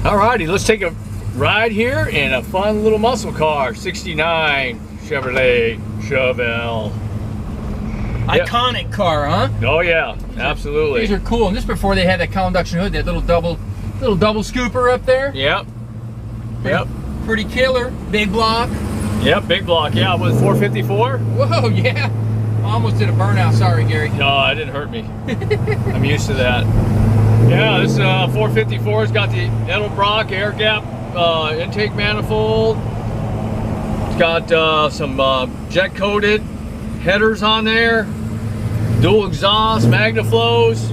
Alrighty, let's take a ride here in a fun little muscle car, 69 Chevrolet Chevelle. Iconic car, huh? Oh yeah, absolutely. These are cool. And this before they had that cowl induction hood, that little double scooper up there. Yep. Pretty killer. Big block. Yep, big block. Yeah, with 454. Whoa, yeah. Almost did a burnout. Sorry, Gary. No, it didn't hurt me. I'm used to that. Yeah, this 454's got the Edelbrock Air Gap intake manifold. It's got some jet-coated headers on there. Dual exhaust, Magnaflows.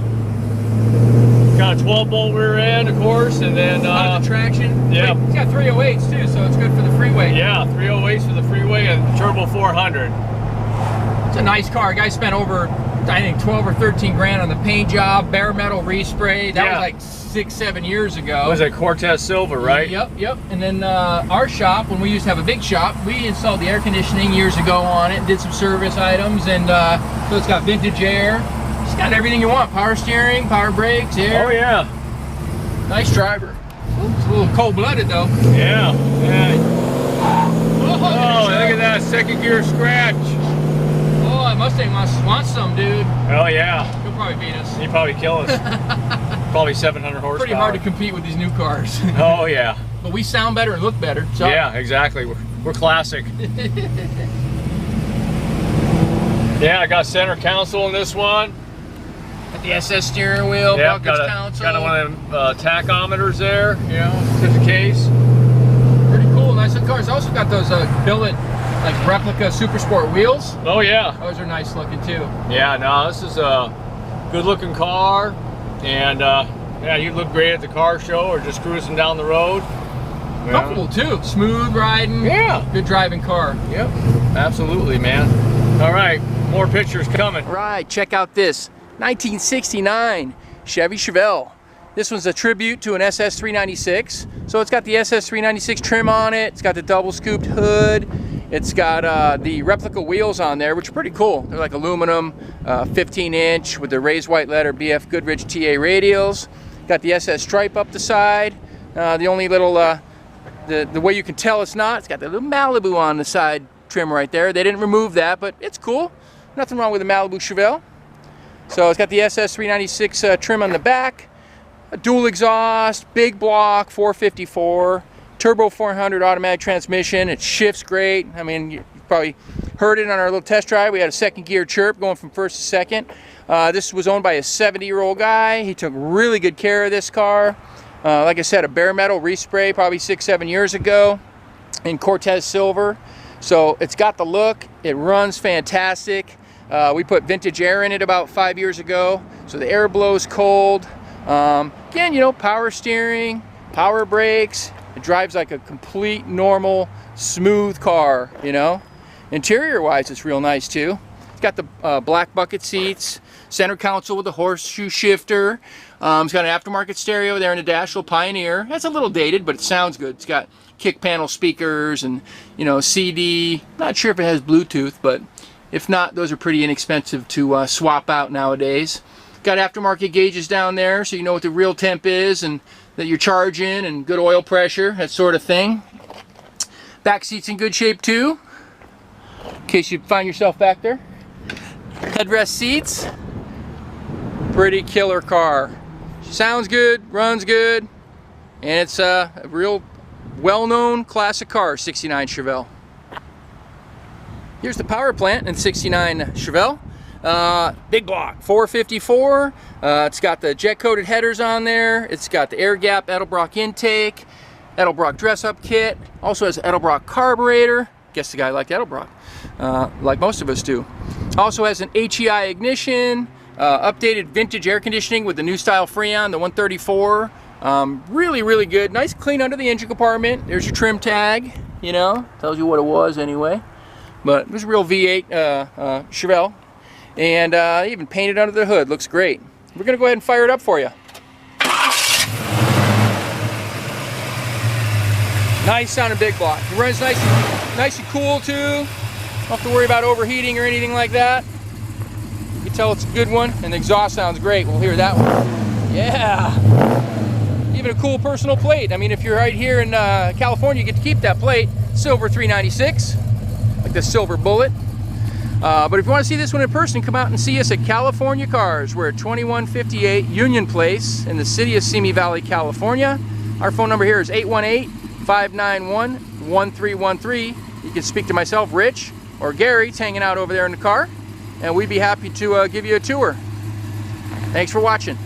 Got a 12-bolt rear end, of course, and then a lot of traction. Yeah, it's got 308s too, so it's good for the freeway. Yeah, 308s for the freeway and turbo 400. It's a nice car. Guy spent over, I think, 12 or 13 grand on the paint job, bare metal respray. That was like 6-7 years ago. It was a Cortez Silver, right? Yep. And then our shop, when we used to have a big shop, we installed the air conditioning years ago on it, did some service items, and so it's got vintage air. It's got everything you want. Power steering, power brakes, air. Oh yeah. Nice driver. It's a little cold-blooded though. Yeah. Oh, look at that second gear scratch. Oh, that Mustang wants some, dude. Oh yeah. He'll probably beat us. He'd probably kill us. Probably 700 horsepower. Pretty hard to compete with these new cars. Oh yeah. But we sound better and look better. So. Yeah, exactly. We're classic. Yeah, I got center console in this one. Got the SS steering wheel, buckets console. Got one of them tachometers there, you know, just in case. Pretty cool, nice looking cars. Also got those billet, like replica super sport wheels. Oh yeah. Those are nice looking too. Yeah, no, this is a good looking car, and yeah, you look great at the car show or just cruising down the road. Comfortable too, smooth riding. Yeah. Good driving car. Yep, absolutely, man. All right, more pictures coming. Right, check out this 1969 Chevy Chevelle. This one's a tribute to an SS 396. So it's got the SS 396 trim on it. It's got the double scooped hood. It's got the replica wheels on there, which are pretty cool. They're like aluminum, 15-inch with the raised white letter BF Goodrich TA radials. Got the SS stripe up the side. The only little, the way you can tell it's not, it's got the little Malibu on the side trim right there. They didn't remove that, but it's cool. Nothing wrong with the Malibu Chevelle. So it's got the SS 396 trim on the back, a dual exhaust, big block, 454, turbo 400 automatic transmission. It shifts great. I mean, you probably heard it on our little test drive. We had a second gear chirp going from first to second. This was owned by a 70-year-old guy. He took really good care of this car. Like I said, a bare metal respray probably 6-7 years ago in Cortez Silver. So it's got the look. It runs fantastic. We put vintage air in it about 5 years ago, so the air blows cold. Again, you know, power steering, power brakes. It drives like a complete, normal, smooth car, you know. Interior-wise, it's real nice, too. It's got the black bucket seats, center console with a horseshoe shifter. It's got an aftermarket stereo there in the dash, little Pioneer. That's a little dated, but it sounds good. It's got kick panel speakers and, you know, CD. Not sure if it has Bluetooth, but if not, those are pretty inexpensive to swap out nowadays. Got aftermarket gauges down there, so you know what the real temp is and that you're charging, and good oil pressure, that sort of thing. Back seat's in good shape too, in case you find yourself back there. Headrest seats, pretty killer car. Sounds good, runs good, and it's a real well-known classic car, 69 Chevelle. Here's the power plant in 69 Chevelle. Big block, 454. It's got the jet-coated headers on there. It's got the air gap Edelbrock intake, Edelbrock dress-up kit. Also has Edelbrock carburetor. Guess the guy liked Edelbrock, like most of us do. Also has an HEI ignition, updated vintage air conditioning with the new style Freon, the 134. Really, really good. Nice clean under the engine compartment. There's your trim tag, you know, tells you what it was anyway. But it was a real V8 Chevelle. And even painted under the hood. Looks great. We're going to go ahead and fire it up for you. Nice sounding big block. It runs nice and cool too. Don't have to worry about overheating or anything like that. You can tell it's a good one. And the exhaust sounds great. We'll hear that one. Yeah. give it a cool personal plate. I mean, if you're right here in California, you get to keep that plate. Silver 396, like the silver bullet. But if you want to see this one in person, come out and see us at California Cars. We're at 2158 Union Place in the city of Simi Valley, California. Our phone number here is 818-591-1313. You can speak to myself, Rich, or Gary's hanging out over there in the car, and we'd be happy to give you a tour. Thanks for watching.